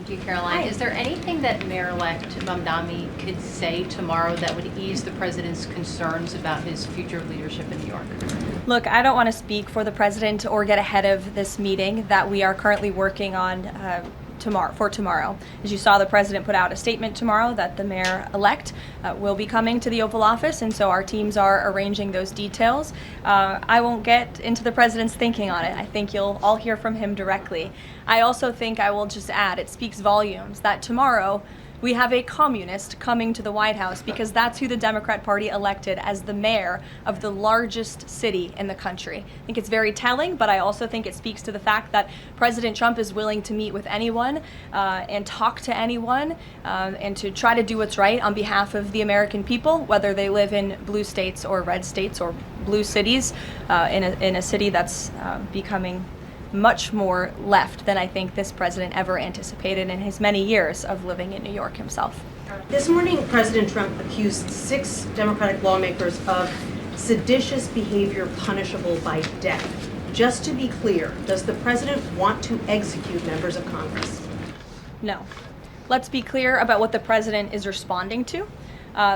Thank you, Caroline. Is there anything that Mayor-elect Mamdani could say tomorrow that would ease the president's concerns about his future leadership in New York? Look, I don't want to speak for the president or get ahead of this meeting that we are currently working on tomorrow. As you saw, the president put out a statement tomorrow that the mayor-elect will be coming to the Oval Office, and so our teams are arranging those details. I won't get into the president's thinking on it. I think you'll all hear from him directly. I also think I will just add, it speaks volumes that tomorrow we have a communist coming to the White House because that's who the Democrat Party elected as the mayor of the largest city in the country. I think it's very telling, but I also think it speaks to the fact that President Trump is willing to meet with anyone and talk to anyone and to try to do what's right on behalf of the American people, whether they live in blue states or red states or blue cities, in a city that's becoming much more left than I think this president ever anticipated in his many years of living in New York himself. This morning, President Trump accused 6 Democratic lawmakers of seditious behavior punishable by death. Just to be clear, does the president want to execute members of Congress? No. Let's be clear about what the president is responding to,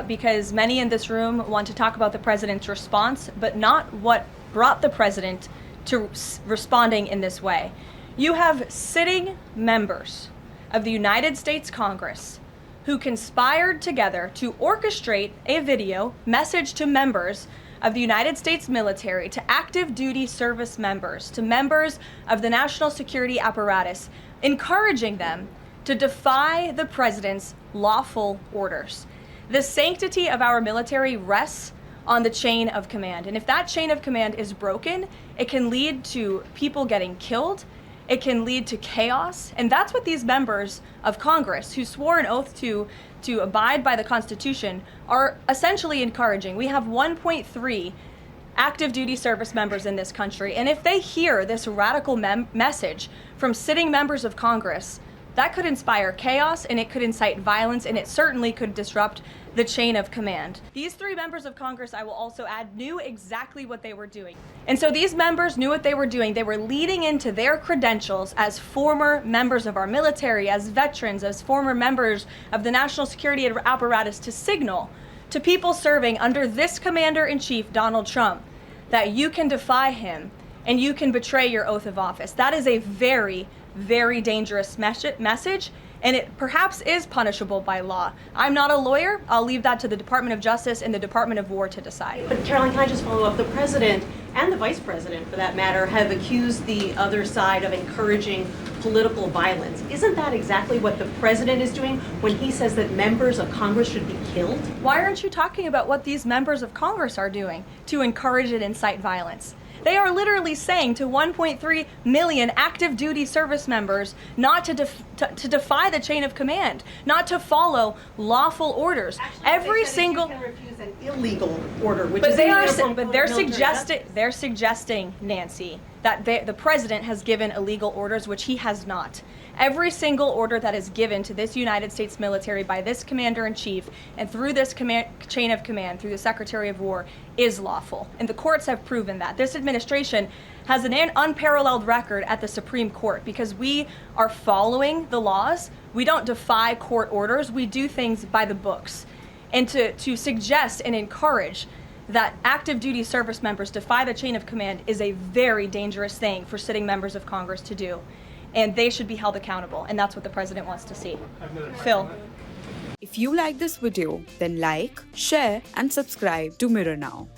because many in this room want to talk about the president's response, but not what brought the president to responding in this way. You have sitting members of the United States Congress who conspired together to orchestrate a video message to members of the United States military, to active duty service members, to members of the national security apparatus, encouraging them to defy the president's lawful orders. The sanctity of our military rests on the chain of command. And if that chain of command is broken, it can lead to people getting killed. It can lead to chaos. And that's what these members of Congress who swore an oath to abide by the Constitution are essentially encouraging. We have 1.3 active duty service members in this country. And if they hear this radical message from sitting members of Congress, that could inspire chaos and it could incite violence and it certainly could disrupt the chain of command. These 3 members of Congress, I will also add, knew exactly what they were doing. And so these members knew what they were doing. They were leading into their credentials as former members of our military, as veterans, as former members of the national security apparatus to signal to people serving under this commander-in-chief, Donald Trump, that you can defy him and you can betray your oath of office. That is a very, very dangerous message. And it perhaps is punishable by law. I'm not a lawyer. I'll leave that to the Department of Justice and the Department of War to decide. But Caroline, can I just follow up? The president and the vice president, for that matter, have accused the other side of encouraging political violence. Isn't that exactly what the president is doing when he says that members of Congress should be killed? Why aren't you talking about what these members of Congress are doing to encourage and incite violence? They are literally saying to 1.3 million active duty service members not to defy the chain of command, not to follow lawful orders. Actually, every single you can refuse an illegal order, which but is they're suggesting, Nancy, that the president has given illegal orders, which he has not. Every single order that is given to this United States military by this commander-in-chief and through this chain of command, through the Secretary of War, is lawful. And the courts have proven that. This administration has an unparalleled record at the Supreme Court because we are following the laws. We don't defy court orders. We do things by the books. And to suggest and encourage that active duty service members defy the chain of command is a very dangerous thing for sitting members of Congress to do. And they should be held accountable. And that's what the president wants to see. Phil. If you like this video, then like, share and subscribe to Mirror Now.